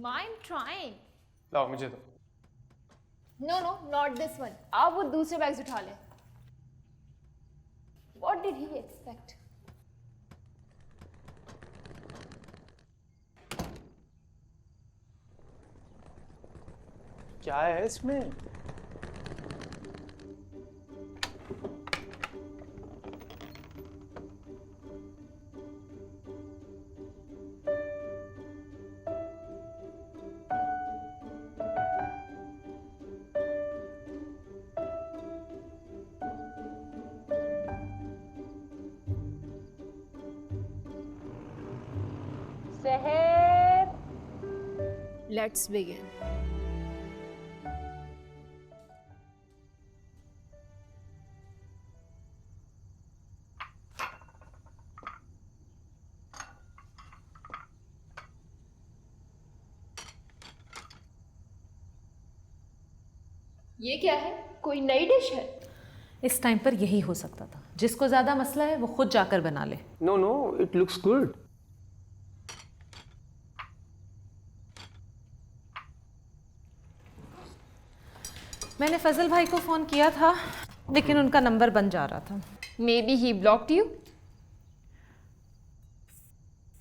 Mind trying. लाओ मुझे दो। No, no, not this one. आप वो दूसरे बैग्स उठा ले. What did he expect? क्या है इसमें? Seher. Let's begin. ये क्या है? कोई नई डिश है? इस टाइम पर यही हो सकता था। जिसको ज्यादा मसला है वो खुद जाकर बना ले। No no, it looks good. मैंने फजल भाई को फोन किया था लेकिन उनका नंबर बंद जा रहा था। Maybe he blocked you.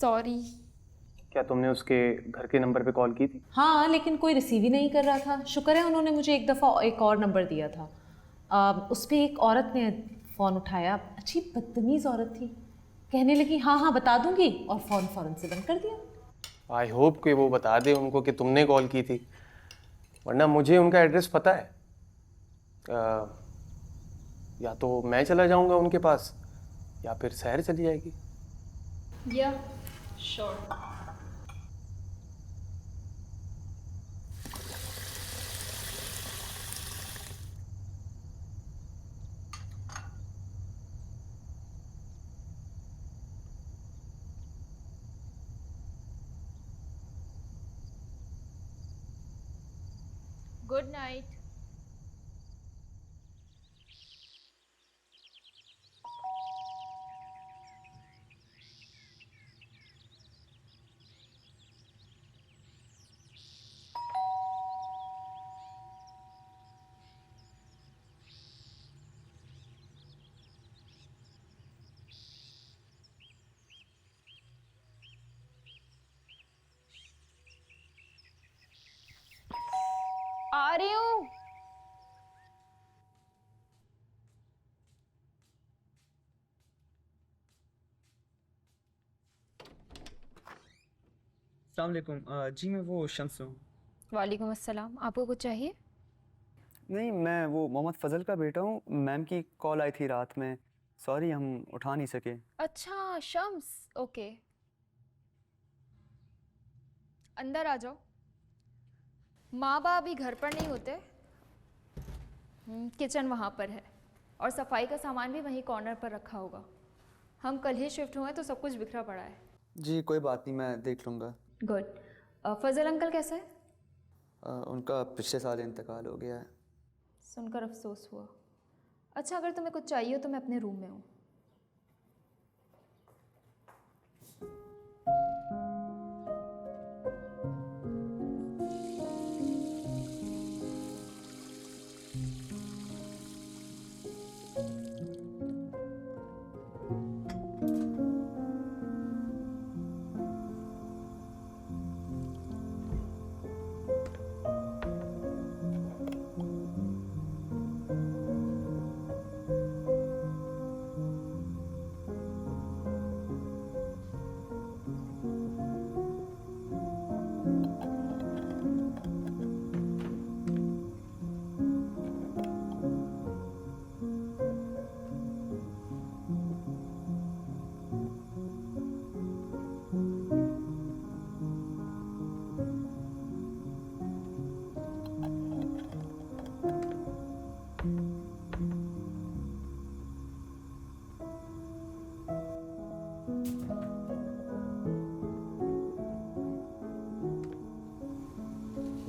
Sorry. क्या तुमने उसके घर के नंबर पे कॉल की थी? हाँ, लेकिन कोई रिसीव ही नहीं कर रहा था। शुक्र है उन्होंने मुझे एक दफ़ा एक और नंबर दिया था। उस पर एक औरत ने फ़ोन उठाया, अच्छी बदतमीज़ औरत थी। कहने लगी हाँ हाँ बता दूंगी और फ़ोन फ़ौरन से बंद कर दिया। आई होप कि वो बता दे उनको कि तुमने कॉल की थी, वरना मुझे उनका एड्रेस पता है। या तो मैं चला जाऊंगा उनके पास या फिर शहर चली जाएगी। Yeah, sure. Good night. आ रही हूँ। अस्सलाम वालेकुम। जी मैं वो शम्स हूँ। वालेकुम अस्सलाम। आपको कुछ चाहिए? नहीं, मैं वो मोहम्मद फ़ज़ल का बेटा हूँ। मैम की कॉल आई थी रात में, सॉरी हम उठा नहीं सके। अच्छा, शम्स। ओके, अंदर आ जाओ। माँ बाप अभी घर पर नहीं होते। किचन वहाँ पर है और सफाई का सामान भी वहीं कॉर्नर पर रखा होगा। हम कल ही शिफ्ट हुए हैं तो सब कुछ बिखरा पड़ा है। जी कोई बात नहीं, मैं देख लूँगा। गुड। फजल अंकल कैसा है? उनका पिछले साल इंतकाल हो गया है। सुनकर अफसोस हुआ। अच्छा, अगर तुम्हें कुछ चाहिए हो तो मैं अपने रूम में हूँ।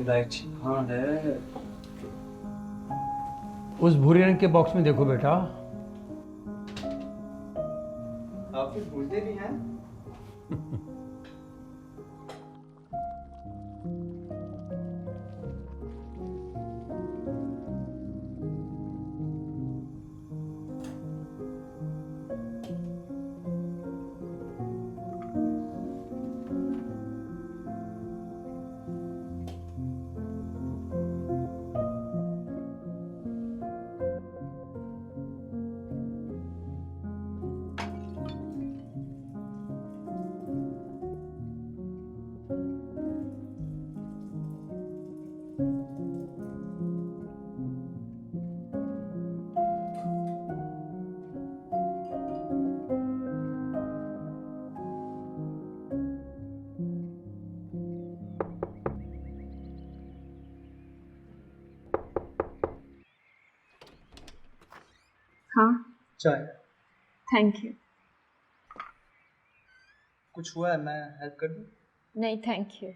इलायची हाँ है। उस भूरे रंग के बॉक्स में देखो बेटा। आप कुछ भूलते नहीं हैं? हाँ, चाय। Thank you. कुछ हुआ है, मैं हेल्प कर दूं? नहीं, थैंक यू।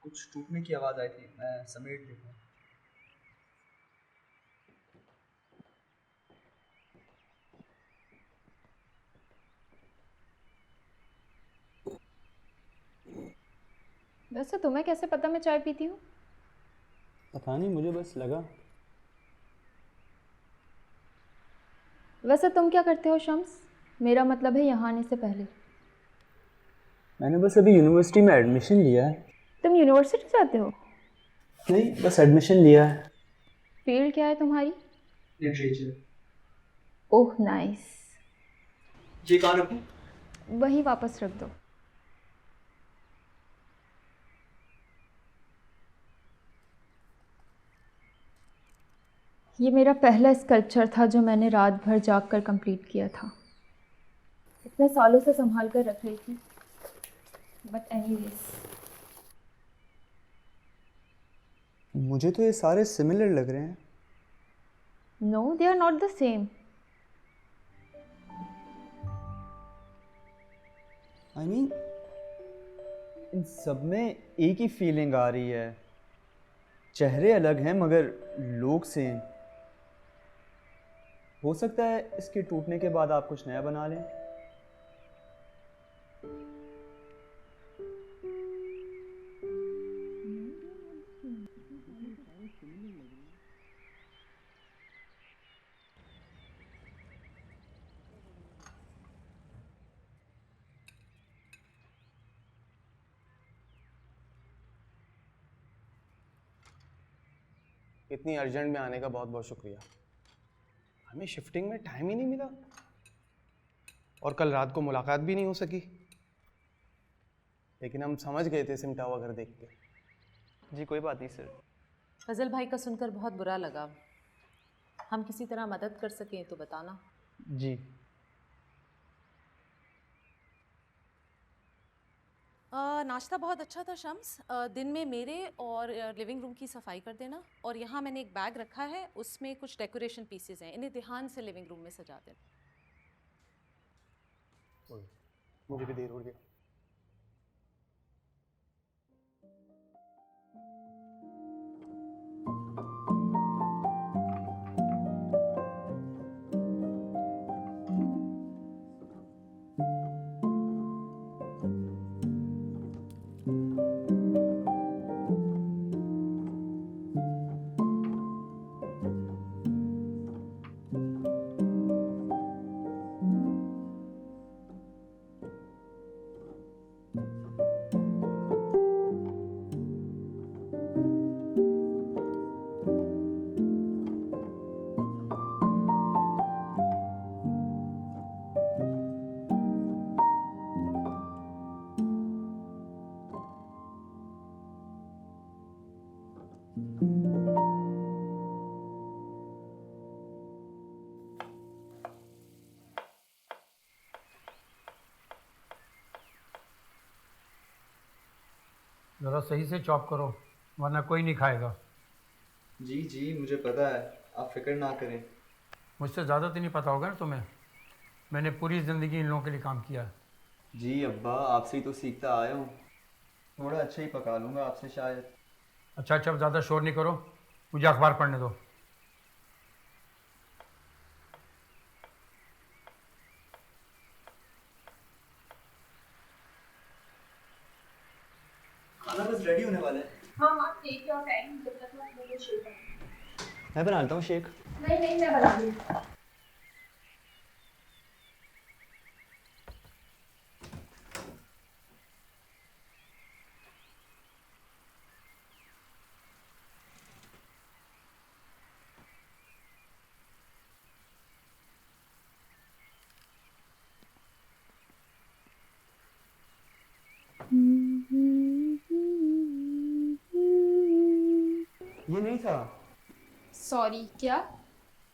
कुछ टूटने की आवाज़ आई थी, मैं समेट देता हूँ। वैसे तुम्हें कैसे पता मैं चाय पीती हूँ? पता नहीं, मुझे बस लगा। वैसे तुम क्या करते हो शम्स? मेरा मतलब है यहाँ आने से पहले। मैंने बस अभी यूनिवर्सिटी में एडमिशन लिया है। तुम यूनिवर्सिटी जाते हो? नहीं, बस एडमिशन लिया है। फील्ड क्या है तुम्हारी? लिटरेचर। Oh nice. ये कहाँ रखूँ? वहीं वापस रख दो। ये मेरा पहला स्कल्पचर था जो मैंने रात भर जाग कर कंप्लीट किया था। इतने सालों से संभाल कर रख रही थी, बट एनीवेज। मुझे तो ये सारे सिमिलर लग रहे हैं। No, they are not the same. I mean इन सब में एक ही फीलिंग आ रही है। चेहरे अलग हैं मगर लोग सेम। हो सकता है इसके टूटने के बाद आप कुछ नया बना लें। इतनी अर्जेंट में आने का बहुत बहुत शुक्रिया। हमें शिफ्टिंग में टाइम ही नहीं मिला और कल रात को मुलाकात भी नहीं हो सकी, लेकिन हम समझ गए थे सिमटा हुआ घर देख के। जी कोई बात नहीं सर। फजल भाई का सुनकर बहुत बुरा लगा। हम किसी तरह मदद कर सकें तो बताना। जी। नाश्ता बहुत अच्छा था शम्स। दिन में मेरे और लिविंग रूम की सफाई कर देना। और यहाँ मैंने एक बैग रखा है, उसमें कुछ डेकोरेशन पीसेस हैं, इन्हें ध्यान से लिविंग रूम में सजा देना। मुझे भी देर हो गई। ज़रा सही से चॉप करो वरना कोई नहीं खाएगा। जी जी मुझे पता है, आप फिक्र ना करें। मुझसे ज़्यादा तो नहीं पता होगा ना तुम्हें। मैंने पूरी ज़िंदगी इन लोगों के लिए काम किया है। जी अब्बा, आपसे ही तो सीखता आया हूँ। थोड़ा अच्छा ही पका लूँगा आपसे शायद। अच्छा अच्छा, ज़्यादा शोर नहीं करो, मुझे अखबार पढ़ने दो। खाना बस रेडी होने वाला है। हाँ हाँ, टेक योर टाइम, जब तक मैं वो शेक मैं बना लेता हूँ शेक। नहीं नहीं, मैं बना रही हूँ। ये नहीं था। सॉरी, क्या?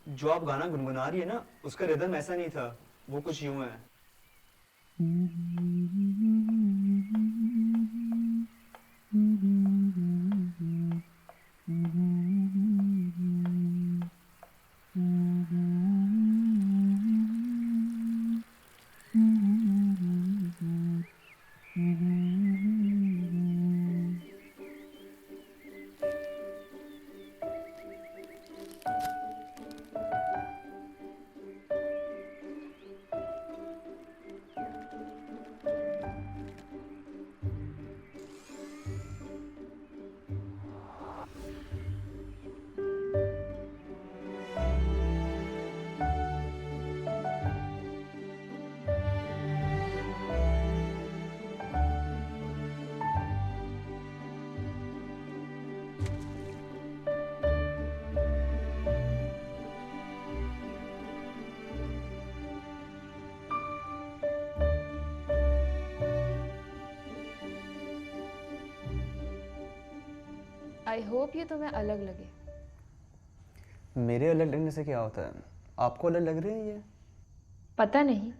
जो आप गाना गुनगुना रही है ना, उसका रिदम ऐसा नहीं था, वो कुछ यूं है। आई होप ये तुम्हें अलग लगे। मेरे अलग लगने से क्या होता है? आपको अलग लग रहे हैं ये? पता नहीं,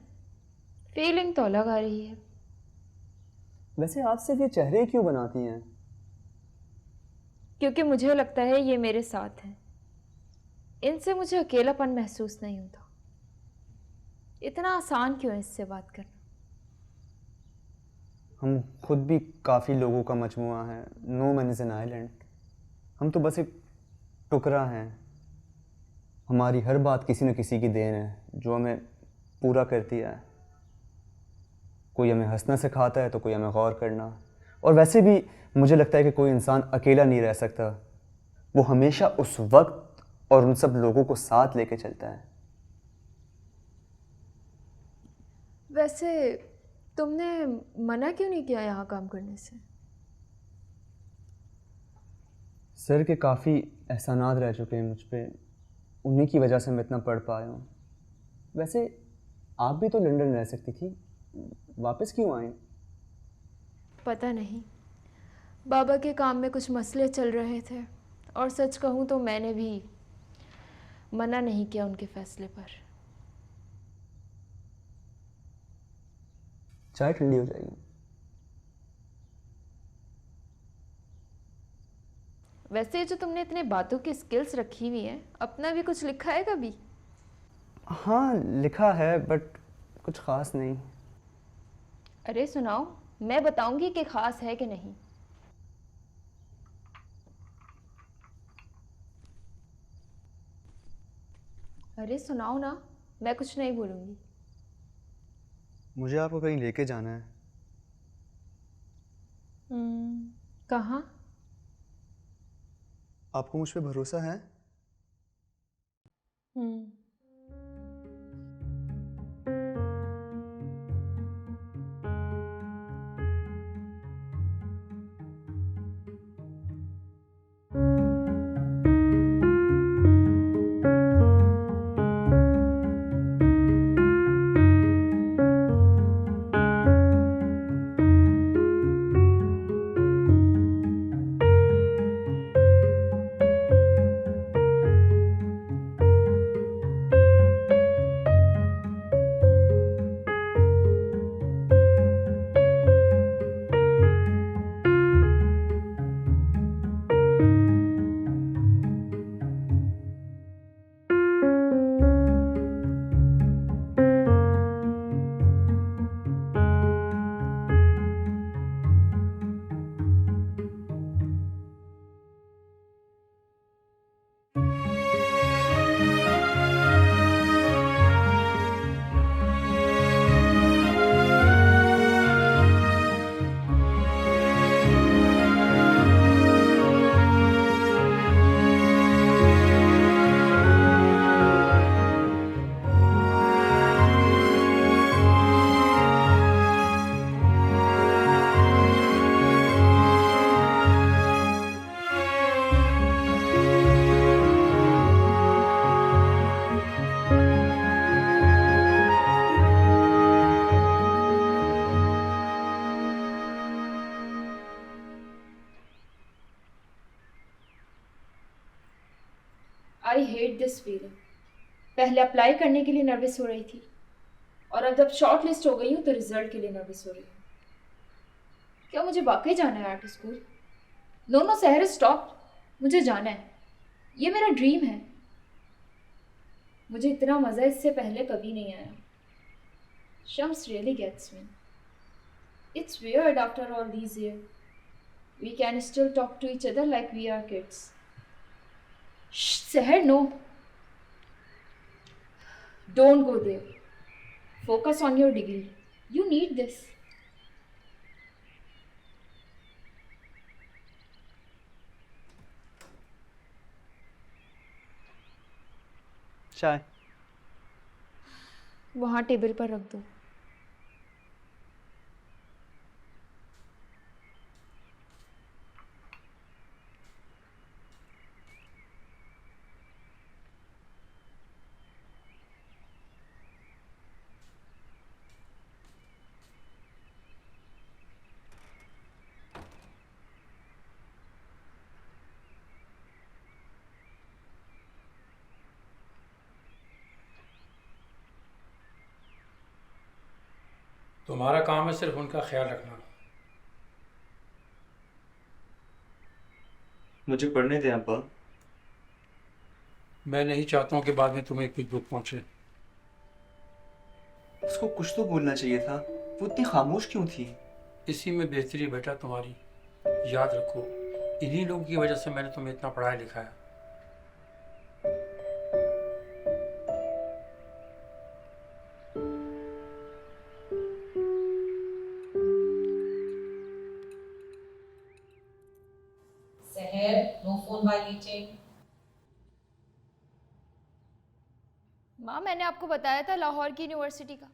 फीलिंग तो अलग आ रही है। वैसे आप सिर्फ ये चेहरे क्यों बनाती हैं? क्योंकि मुझे लगता है ये मेरे साथ हैं, इनसे मुझे अकेलापन महसूस नहीं होता। इतना आसान क्यों है इससे बात करना? हम खुद भी काफ़ी लोगों का मजमुआ है। No man is an island. हम तो बस एक टुकड़ा हैं। हमारी हर बात किसी न किसी की देन है जो हमें पूरा करती है। कोई हमें हंसना सिखाता है तो कोई हमें गौर करना। और वैसे भी मुझे लगता है कि कोई इंसान अकेला नहीं रह सकता। वो हमेशा उस वक्त और उन सब लोगों को साथ लेके चलता है। वैसे तुमने मना क्यों नहीं किया यहाँ काम करने से? सर के काफ़ी एहसानात रह चुके हैं मुझ पे, उन्हीं की वजह से मैं इतना पढ़ पाया हूँ। वैसे आप भी तो लंदन रह सकती थी, वापस क्यों आई? पता नहीं, बाबा के काम में कुछ मसले चल रहे थे, और सच कहूँ तो मैंने भी मना नहीं किया उनके फैसले पर। चाय ठंडी हो जाएगी। वैसे जो तुमने इतने बातों की स्किल्स रखी हुई हैं, अपना भी कुछ लिखा है कभी? हाँ लिखा है, बट कुछ ख़ास नहीं। अरे सुनाओ, मैं बताऊंगी कि खास है कि नहीं। अरे सुनाओ ना, मैं कुछ नहीं बोलूंगी। मुझे आपको कहीं लेके जाना है। कहाँ? आपको मुझ पे भरोसा है? I hate this feeling. पहले अप्लाई करने के लिए नर्वस हो रही थी और अब जब शॉर्ट लिस्ट हो गई हूँ तो रिजल्ट के लिए नर्वस हो रही हूँ। क्या मुझे वाकई जाना है आर्ट स्कूल? नो नो सहर, स्टॉप। मुझे जाना है, ये मेरा ड्रीम है। मुझे इतना मज़ा इससे पहले कभी नहीं आया। Shams really gets me. It's weird after all these years. We can still talk to each other like we are kids. Shh, Seher, no. Don't go there. Focus on your degree. You need this. चाय। वहाँ table पर रख दो। तुम्हारा काम है सिर्फ उनका ख्याल रखना। मुझे पढ़ने दें अब्बा। मैं नहीं चाहता हूँ कि बाद में तुम्हें कुछ दुख पहुँचे। उसको कुछ तो बोलना चाहिए था, वो इतनी खामोश क्यों थी? इसी में बेहतरी बेटा तुम्हारी। याद रखो, इन्हीं लोगों की वजह से मैंने तुम्हें इतना पढ़ाया लिखाया। सहर, नो फोन while eating. माँ, मैंने आपको बताया था लाहौर की यूनिवर्सिटी का,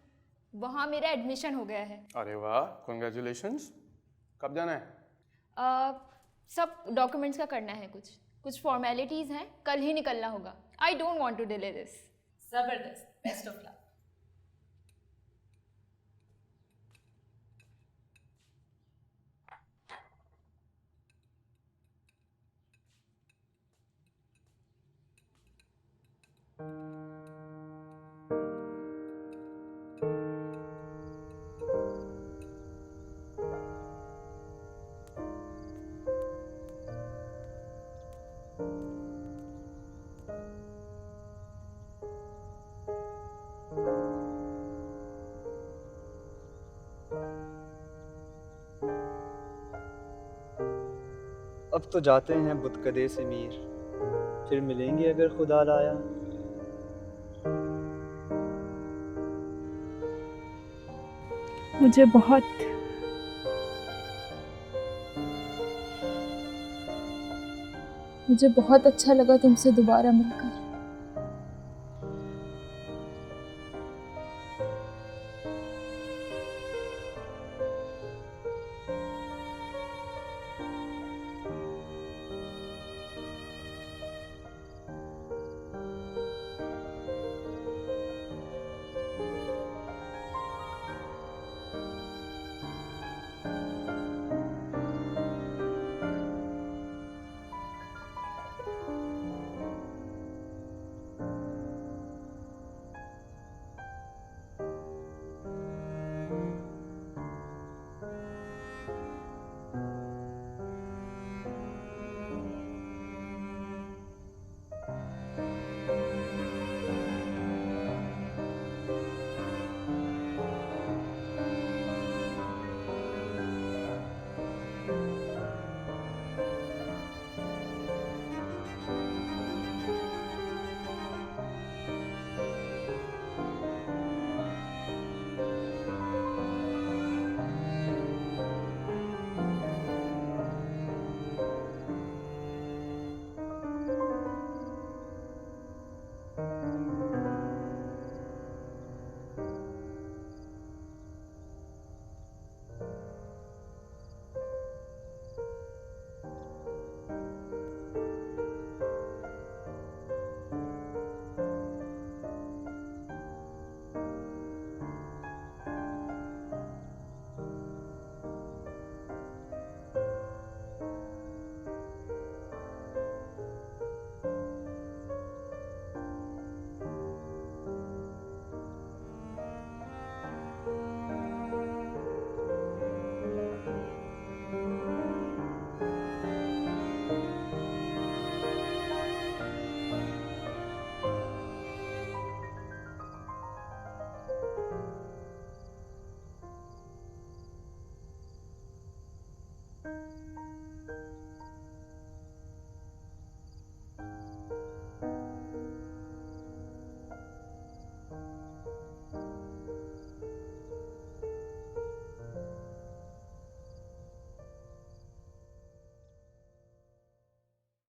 वहाँ मेरा एडमिशन हो गया है। अरे वाह, कॉन्ग्रेचुलेशंस। कब जाना है? सब डॉक्यूमेंट्स का करना है, कुछ फॉर्मेलिटीज़ हैं, कल ही निकलना होगा। I don't want to delay this. जबरदस्त, बेस्ट ऑफ लक। अब तो जाते हैं बुतकदे से मीर, फिर मिलेंगे अगर खुदा लाया। मुझे बहुत अच्छा लगा तुमसे दोबारा मिलकर।